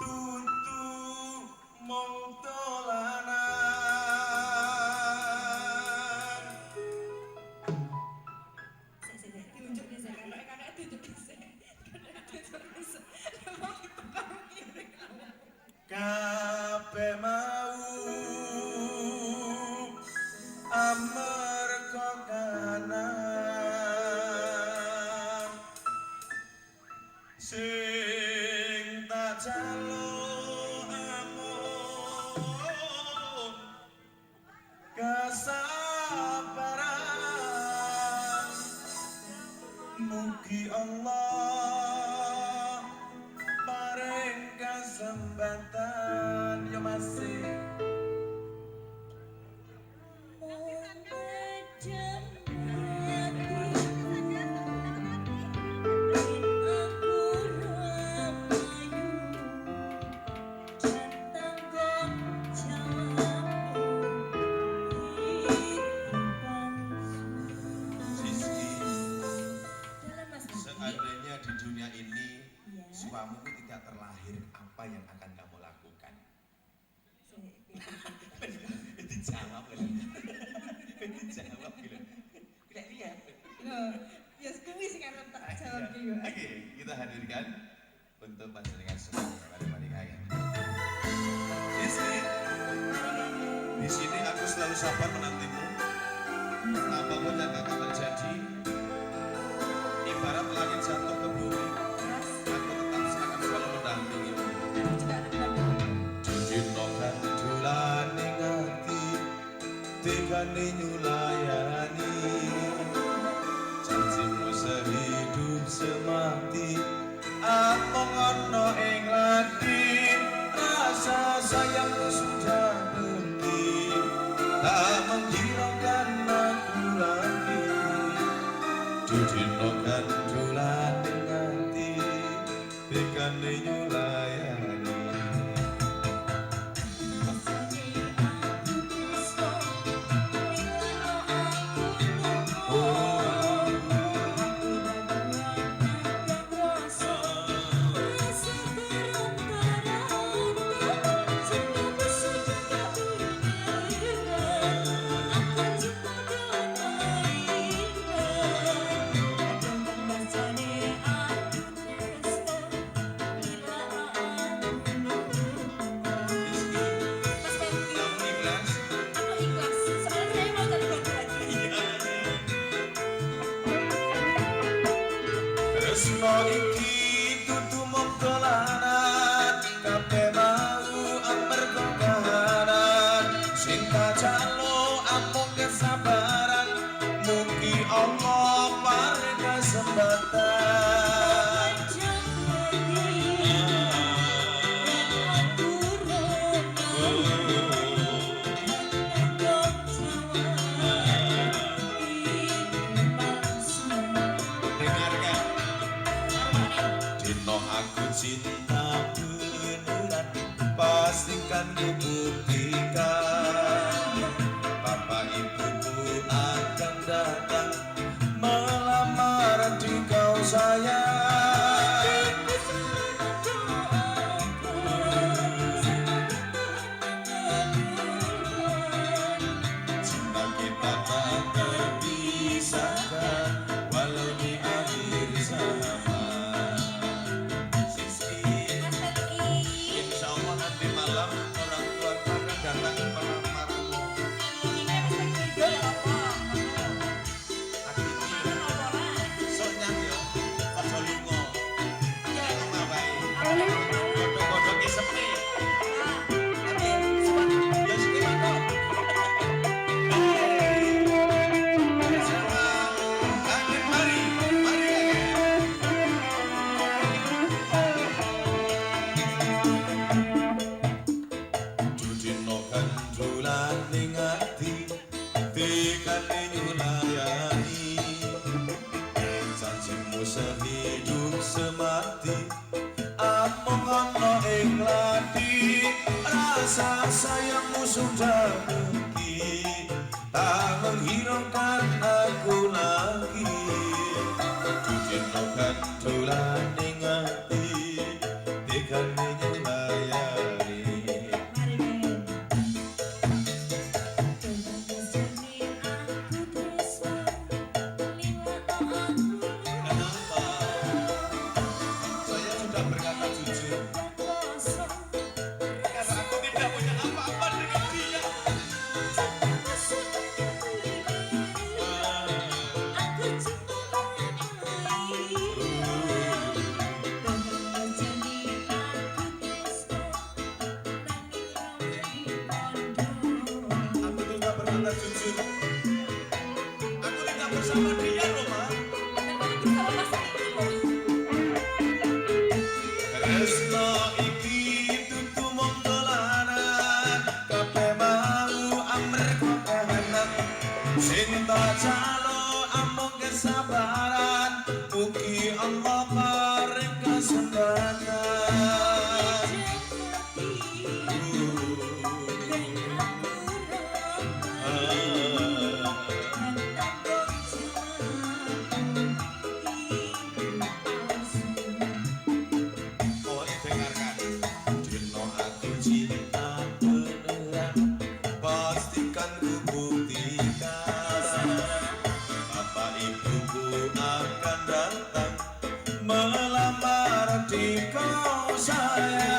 dudu mung dolanan. Diunjuk nih saya karena diunjuk saya. Kabeh mau amarga kahanan sing tak jaluk amung kesabaran mugi Allah paring kesempatan yo masih seandainya di dunia ini suamimu tidak terlahir, apa yang akan kamu lakukan? Dijawab gitu. Dijawab gitu. Tidak lihat. Ya kuwi sing arep tak jawab iki. Oke, kita hadirkan untuk panjenengan semua pada kalian. Di sini aku selalu sabar menantimu. Apapun yang akan terjadi, ibarat langit jatuh ke bumi, aku tetap akan selalu mendampingimu. Dino kandulane ngati, tegane nyulayani, janjimu sehidup semati, among ono ing lati, rasa sayangmu sudah pergi, tak menghilangkan aku lagi. Dino kandulane ngati, tegane nyulayani. Tresno iki dudu mung dolanan, kabeh mau amarga kahanan, sing tak jaluk amung kesabaran, mugi Allah paring kesempatan. Dengarkan, dino aku cinta beneran, pastikan dibuktikan. Bapak ibuku akan datang melamar di kau sayang. Cinta kita tak terpisahkan walau di akhir zaman. Insya Allah nanti malam orang tua akan datang melamarmu. Soalnya yo, ojo lungo. Ngapain? Kodok-kodok ki sepi. Ya sini mangko. Mari, mari. Dudino kandulane ngati, tekane nyulayani, janjimu sehidup semati, among ono ing lati, rasa sayangmu sudah pergi, tak menghiraukan aku lagi. Dudino kandulane ngati, tekane nyulayani. tak berkata jujur karena aku tidak punya apa-apa dengan dia. Aku tidak berkata jujur. Aku tidak bersama dia loh, Ma. Tresno iki dudu mung dolanan, kabeh mau amarga kahanan. Cinta calo amung kesabaran, mugi Allah paring kesenangan. Oh, dengarkan. Dino aku cinta beneran, pastikan ku buktikan. Bapak ibuku akan datang melamar di kau sayang.